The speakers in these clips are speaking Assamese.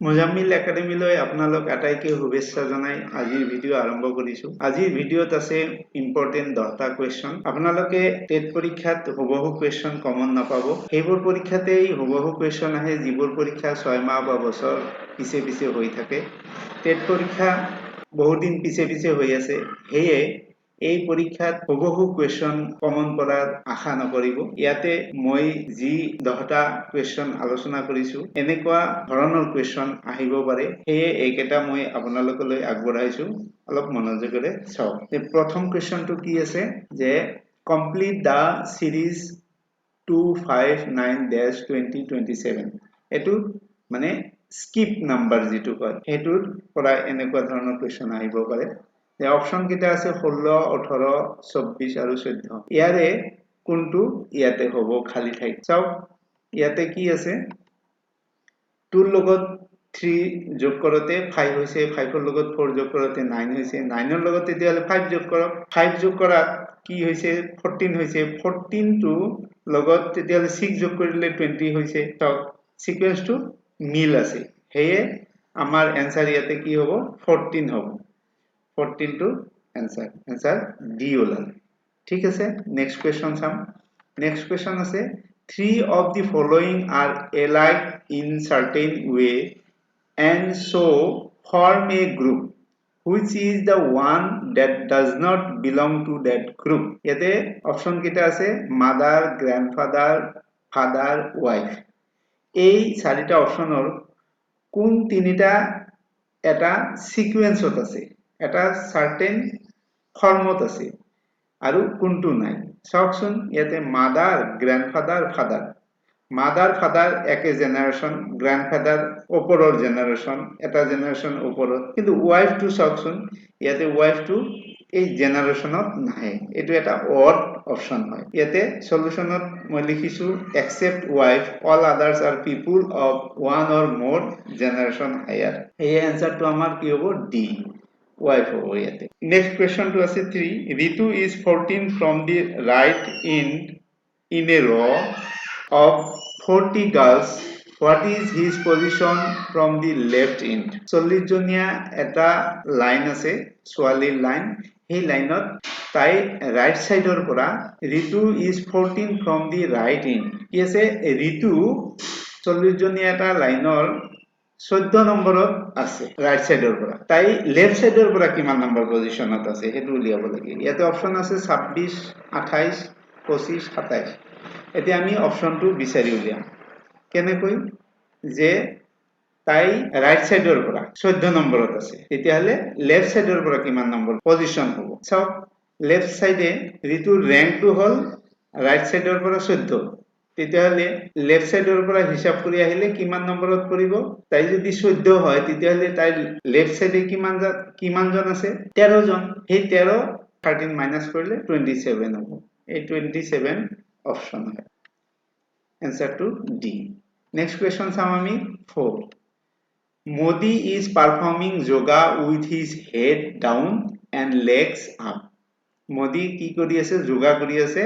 মোজাম্মিল একাডেমিলৈ আপোনালোক আটাইকে শুভেচ্ছা জনাই আজিৰ ভিডিও আৰম্ভ কৰিছো। আজিৰ ভিডিওত আছে ইম্পৰ্টেন্ট 10টা কোৱেশ্চন। আপোনালোকে টেট পৰীক্ষাত হুবহু কোৱেশ্চন কমন নাপাব। সেইবোৰ পৰীক্ষাতেই হুবহু কোৱেশ্চন আহে যিবোৰ পৰীক্ষা 6 মাহ বা বছৰ পিছে হৈ থাকে। টেট পৰীক্ষা বহুত দিন পিছে হৈ আছে। হেয়ে এই পৰীক্ষাত হুবহু কোৱেশ্চন কমন কৰাৰ আশা নকৰিব। ইয়াতে মই যি 10টা কোৱেশ্চন আলোচনা কৰিছো এনেকুৱা ধৰণৰ কোৱেশ্চন আহিব পাৰে। হেয়ে এইকেইটা মই আপোনালোকলৈ আগবঢ়াইছো। অলপ মনোযোগেৰে চাওক। প্ৰথম কোৱেশ্চনটো কি আছে যে কমপ্লিট দা সিৰিজ 259-2027 এটো মানে স্কিপ নাম্বাৰ যেটো কয় হেতুৰ পৰা এনেকুৱা ধৰণৰ কোৱেশ্চন আহিব পাৰে। The option kita আছে 16, 18, 24 আৰু 14। ইয়াৰে কোনটো ইয়াতে হ'ব খালি ঠাই। চাওক ইয়াতে কি আছে 2 লগত 3 যোগ কৰোতে 5 হৈছে, 5 ৰ লগত 4 যোগ কৰোতে 9 হৈছে, 9 ৰ লগত তেতিয়ালে 5 যোগ কৰক, 5 যোগ কৰাত কি হৈছে 14 হৈছে, 14 টো লগত তেতিয়ালে 6 যোগ কৰিলে 20 হৈছে। চাওক সিকোয়েন্সটো মিল আছে। হেয়ে আমাৰ आंसर ইয়াতে কি হ'ব 14 হ'ব। 14 to answer D ওলাল। ঠিক আছে নেক্সট কোৱেশ্চন চাম। নেক্সট কোৱেশ্চন আছে 3 of the following are alike in certain way and so form a group which is the one that does not belong to that group। ইয়াতে অপশন কেইটা আছে mother, grandfather, father, wife। এই চাৰিটা অপশনৰ কোন তিনিটা এটা সিকোয়েন্সত আছে, এটা সাৰ্টেন ফৰ্মত আছে আৰু কোনটো নাই। চাওকচোন ইয়াতে মাদাৰ, গ্ৰান্ডফাদাৰ, ফাদাৰ। মাদাৰ ফাদাৰ একে জেনাৰেশন, গ্ৰান্ডফাদাৰ ওপৰৰ জেনাৰেশন, এটা জেনাৰেশন ওপৰত। কিন্তু ওয়াইফটো চাওকচোন ইয়াতে ওয়াইফটো এই জেনাৰেশনত নাহে। এটো এটা অড অপশন হয়। ইয়াতে সলিউশনত মই লিখিছো except wife all others are people of one or more generation higher। এই आंसरটো আমাৰ কি হ'ব D wife হ'ব ইয়াতে। নেক্সট কোৱেশ্চনটো আছে 3 Ritu is 14 from the right end in a row of 40 girls, what is his position from the left end। 40 জনীয়া এটা লাইন আছে ছোৱালীৰ লাইন। এই লাইনত তাই ৰাইট সাইডৰ পৰা Ritu is 14 from the right end কি আছে Ritu 40 জনীয়া এটা লাইনৰ 14 নম্বৰত আছে ৰাইট সাইডৰ পৰা। তাই লেফট সাইডৰ পৰা কিমান নম্বৰ পজিশনত আছে হেতু উলিয়াব লাগে। ইয়াতে অপশন আছে 26, 28, 25, 27। এতিয়া আমি অপশনটো বিচাৰি উলিয়াম। কেনেকৈ যে তাই ৰাইট সাইডৰ পৰা 14 নম্বৰত আছে তেতিয়াহলে লেফট সাইডৰ পৰা কিমান নম্বৰ পজিশন হ'ব। চাওক লেফট সাইডে ঋতুৰ ৰ্যাঙ্কটো হল ৰাইট সাইডৰ পৰা 14। তেতিয়াহলে লেফট সাইডৰ পৰা হিসাব কৰি আহিলে কিমান নম্বৰত পৰিব। তাই যদি 14 হয় তেতিয়াহলে তাই লেফট সাইডে কিমান জন আছে 13 জন। সেই 13 13 মাইনাস কৰিলে 27 হ'ব। এই 27 অপশন হয়। Answer to D। Next question চাম আমি 4 Modi is performing yoga with his head down and legs up। Modi কি কৰি আছে যোগা কৰি আছে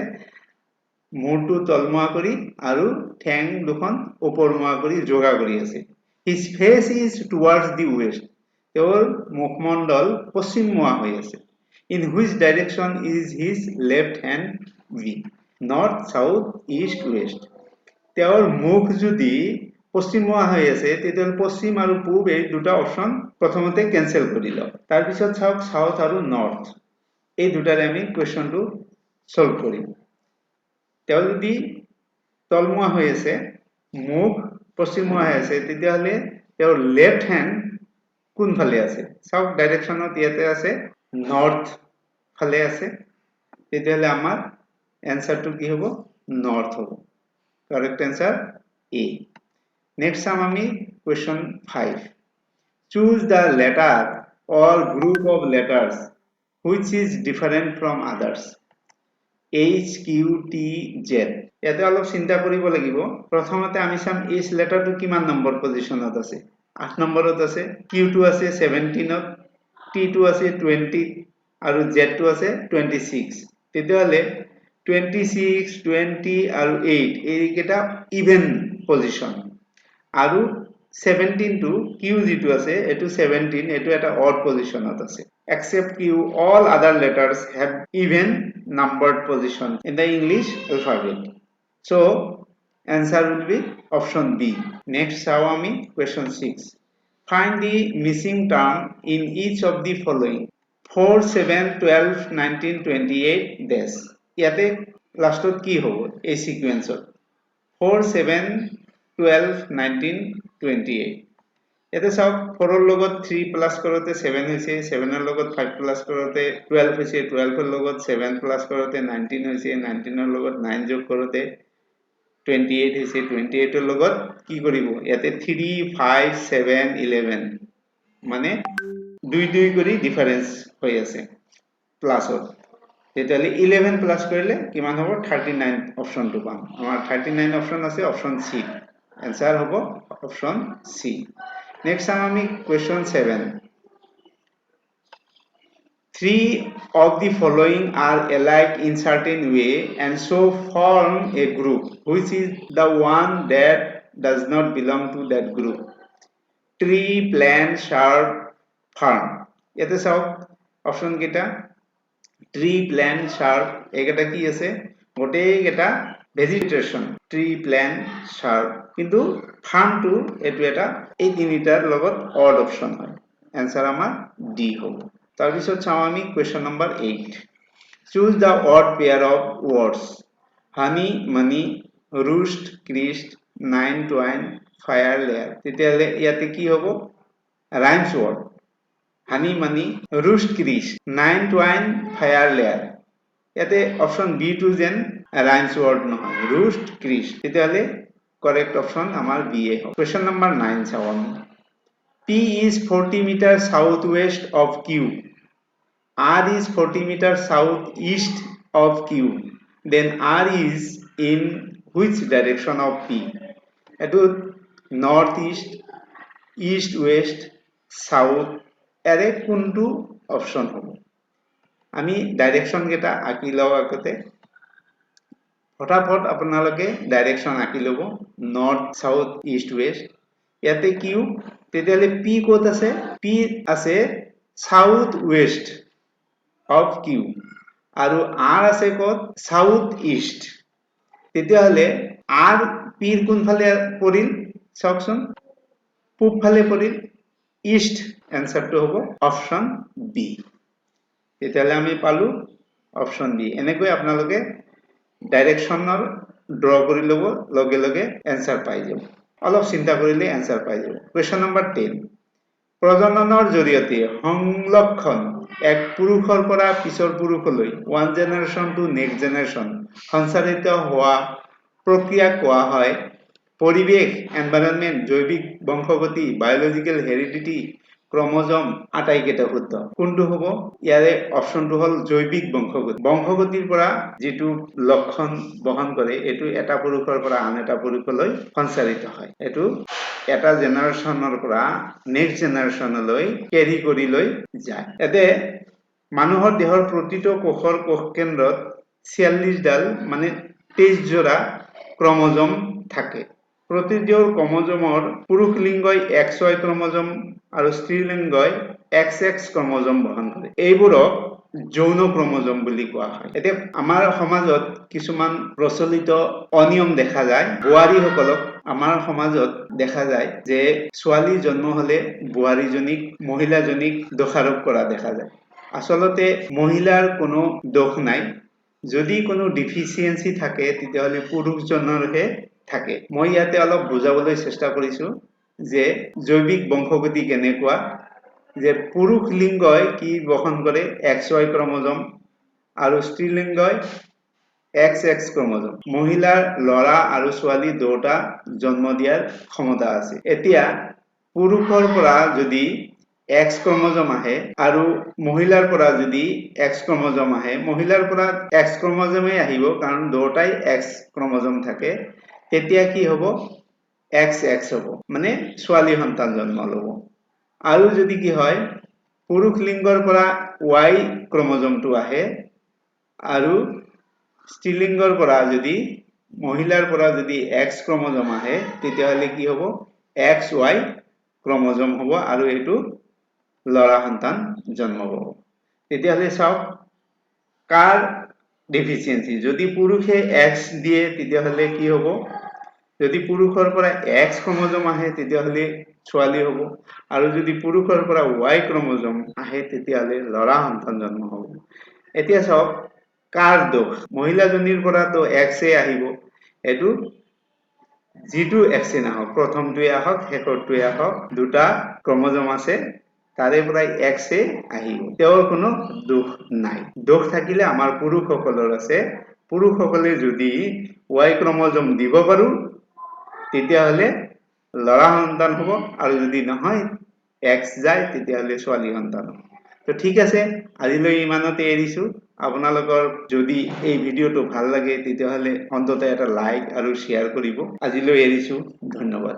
মূৰটো তলমুৱা কৰি আৰু ঠেং দুখন ওপৰমুৱা কৰি যোগা কৰি আছে। His face is towards the west। তেওঁৰ মুখমণ্ডল পশ্চিমমুৱা হৈ আছে। In which direction is his left hand V? North, south, east, west। তেওঁৰ মুখ যদি পশ্চিমমুৱা হৈ আছে তেতিয়াহলে পশ্চিম আৰু পূব এই দুটা অপশন প্ৰথমতে ক্যান্সেল কৰি লওক। তাৰ পিছত চাওক সাউথ আৰু নৰ্থ এই দুটাৰে আমি কোৱেশ্চনটো সলভ কৰিম। তেওঁ যদি তলমুৱা হৈ আছে মুখ পশ্চিমমুৱা হৈ আছে তেতিয়াহলে তেওঁৰ লেফট হ্যান্ড কোন ফালে আছে। চাওক ডাইৰেকশনত ইয়াতে আছে নৰ্থ ফালে আছে তেতিয়াহলে আমাৰ आंसरটো কি হ'ব নৰ্থ হ'ব। Correct answer A। Next time আমি question 5 choose the letter or group of letters which is different from others। H, Q, T, Z। ইয়াতে অলপ চিন্তা কৰিব লাগিব। প্ৰথমতে আমি চাম H লেটাৰটো কিমান নম্বৰ পজিশনত আছে 8 নম্বৰত আছে, Q টো আছে 17ত, T টো আছে 20 আৰু Z টো আছে 26। তেতিয়াহলে 26, 20 আৰু 8 এইকেইটা ইভেন পজিশন আৰু 17 to q যেটো আছে এটো 17 এটো এটা odd positionত আছে except q all other letters have even numbered position in the English alphabet. So answer will be option B. Next how ami question 6. Find the missing term in each of the following 4 7 12 19 28 dash ইয়াতে লাস্টত কি হ'ব এই সিকোয়েন্সত 4 7 12 19 28 ইয়াতে চাওক 4 ৰ লগত 3 প্লাস কৰোতে 7 হৈছে 7 ৰ লগত 5 প্লাস কৰোতে 12 হৈছে 12 ৰ লগত 7 প্লাস কৰোতে 19 হৈছে 19 ৰ লগত 9 যোগ কৰোতে 28 হৈছে 28 ৰ লগত কি কৰিব ইয়াতে 3 5 7 11 মানে 2 কৰি ডিফাৰেন্স হৈ আছে প্লাসত তেতিয়ালে 11 প্লাস কৰিলে কিমান হ'ব 39 অপশনটো পাম আমাৰ 39 অপশন আছে অপশন সি आंसर होगा ऑप्शन सी नेक्स्ट आमी question 7 3 of the following are alike in certain way and so form a group which is the one that does not belong to that group tree plant shrub farm এতে সব অপশন কেটা tree plant shrub একেটা কি আছে গোটে কেটা vegetation tree plant shrub কিন্তু ফার্ম টু এটো এটা এই তিনিটাৰ লগত অড অপশন হয় आंसर আমাৰ ডি হ'ব তাৰ পিছত চাও আমি question number 8 choose the odd pair of words honey money roost creased nine twine fire layer তেতিয়ালে ইয়াতে কি হ'ব rhymes word honey money roost creased nine twine fire layer ইয়াতে অপশন বি টু যেন rhymes word নহয় roost creased তেতিয়ালে correct option amar B A hobe. Question number 9 chawam. P is 40 meters southwest of Q. R is 40 meters southeast of Q. Then R is in which direction of P? Eto northeast, east west, south ere kuntu option hobo. Ami direction geta aki law akote फटाफट আপোনালোকে ডাইরেকশন আঁকি লব নর্থ সাউথ ইস্ট ওয়েস্ট ইয়াতে কিউ তেতিয়ালে পি কোত আছে পি আছে সাউথ ওয়েস্ট অফ কিউ আৰু আৰ আছে কোত সাউথ ইস্ট তেতিয়ালে আৰ পিৰ কোনফালে পৰিল চাওকচোন পূব ফালে পৰিল ইস্ট आंसरটো হ'ব অপশন বি তেতিয়ালে আমি পালো অপশন বি এনেকৈ আপোনালোকে ডাইৰেকশনৰ ড্ৰ কৰি লব লগে লগে आंसर পাই যাব অলপ চিন্তা কৰিলে आंसर পাই যাব কোৱেশ্চন নম্বৰ 10 প্ৰজননৰ জৰিয়তে সংলক্ষণ এক পুৰুষৰ পৰা পিছৰ পুৰুষলৈ one generation to next generation সঞ্চাৰিত হোৱা প্ৰক্ৰিয়া কোৱা হয় পৰিবেশ এনভায়ৰনমেন্ট জৈৱিক বংশগতি বায়োলজিক্যাল হেৰিডিটি ক্ৰোমোজোম আটাইকেটা শুদ্ধ কোনটো হ'ব ইয়াৰে অপশনটো হল জৈৱিক বংশগতি বংশগতিৰ পৰা যেটো লক্ষণ বহন কৰে এটো এটা পুৰুষৰ পৰা আন এটা পুৰুষলৈ সঞ্চাৰিত হয় এটো এটা জেনাৰেশনৰ পৰা নেক্সট জেনাৰেশনলৈ কেৰি কৰি লৈ যায় এতে মানুহৰ দেহৰ প্ৰতিটো কোষৰ কোষ কেন্দ্ৰত 46 ডাল মানে 23 জোড়া ক্ৰোমোজোম থাকে प्रतिजोर क्रोमोजोमर पुरुष लिंगय XY क्रोमोजोम আৰু স্ত্ৰীলিংগই XX ক্ৰোমোজোম বহন কৰে এইবোৰক যৌন ক্ৰোমোজোম বুলি কোৱা হয় এতিয়া আমাৰ সমাজত কিছুমান প্ৰচলিত অনিয়ম দেখা যায় বুৱাৰী সকলক আমাৰ সমাজত দেখা যায় যে ছোৱালী জন্ম হলে বুৱাৰীজনীক মহিলাজনীক দোষাৰোপ কৰা দেখা যায় আসলতে মহিলাৰ কোনো দোষ নাই যদি কোনো ডিফিসিয়েন্সি থাকে তেতিয়াহলে পুৰুষজনৰহে থাকে মই ইয়াতে অলপ বুজাবলৈ চেষ্টা কৰিছো যে জৈৱিক বংশগতি কেনেকুৱা যে পুৰুষ লিংগই কি বহন কৰে XY ক্ৰোমোজোম আৰু স্ত্ৰীলিংগই XX ক্ৰোমোজোম মহিলাৰ লৰা আৰু ছোৱালী দুটা জন্ম দিয়াৰ ক্ষমতা আছে এতিয়া পুৰুষৰ পৰা যদি X ক্ৰোমোজোম আহে আৰু মহিলাৰ পৰা যদি X ক্ৰোমোজোম আহে মহিলাৰ পৰা X ক্ৰোমোজোমে আহিব কাৰণ দুটাই X ক্ৰোমোজোম থাকে তেতিয়া কি হ'ব XX হ'ব মানে ছোৱালী সন্তান জন্ম ল'ব আৰু যদি কি হয় পুৰুষ লিংগৰ পৰা Y ক্ৰোমোজোমটো আহে আৰু স্ত্ৰীলিংগৰ পৰা যদি মহিলাৰ পৰা যদি X ক্ৰোমোজোম আহে তেতিয়া হলে কি হ'ব XY ক্ৰমোজম হ'ব আৰু এইটো লৰা সন্তান জন্ম পাব তেতিয়াহ'লে চাওক কাৰ ডেফিচিয়েন্সি যদি পুৰুষে X দিয়ে তেতিয়াহ'লে কি হ'ব যদি পুৰুষৰ পৰা X ক্ৰমোজম আহে তেতিয়াহ'লে ছোৱালী হ'ব আৰু যদি পুৰুষৰ পৰা Y ক্ৰমোজম আহে তেতিয়াহ'লে লৰা সন্তান জন্ম হ'ব এতিয়া চাওক কাৰ দোষ মহিলাজনীৰ পৰা তো X আহিব এটো যিটো X নাহক প্ৰথমটোৱে আহক শেষৰটোৱে আহক দুটা ক্ৰমোজম আছে তাৰে পৰা X আহিব তেওঁৰ কোনো দোষ নাই দোষ থাকিলে আমাৰ পুৰুষসকলৰ আছে পুৰুষসকলে যদি Y ক্ৰমোজম দিব পাৰো তেতিয়াহ'লে লৰা সন্তান হ'ব আৰু যদি নহয় X যায় তেতিয়াহ'লে ছোৱালী সন্তান হ'ব তো ঠিক আছে আজিলৈ ইমানতে এৰিছো আপোনালোকৰ যদি এই ভিডিওটো ভাল লাগে তেতিয়াহ'লে অন্তত এটা লাইক আৰু শেয়াৰ কৰিব আজিলৈ এৰিছো ধন্যবাদ